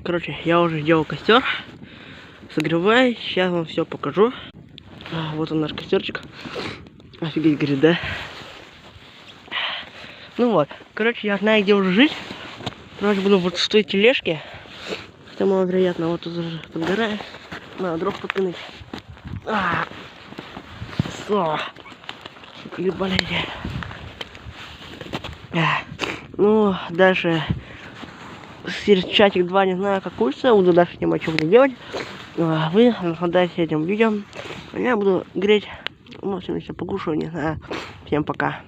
Короче, я уже делал костер. Согреваю. Сейчас вам все покажу. Вот он наш костерчик. Офигеть, говорит, да? Ну вот. Короче, я знаю, где уже жить. Короче, буду вот в той тележке. Хотя маловероятно, вот тут уже подгорает. Надо дров подкинуть. Блядь. Ну, дальше через часик-два, не знаю, как получится, буду дальше снимать, что буду делать. Вы наслаждайтесь этим видео. Я буду греть, ну, все покушаю, не знаю. Всем пока.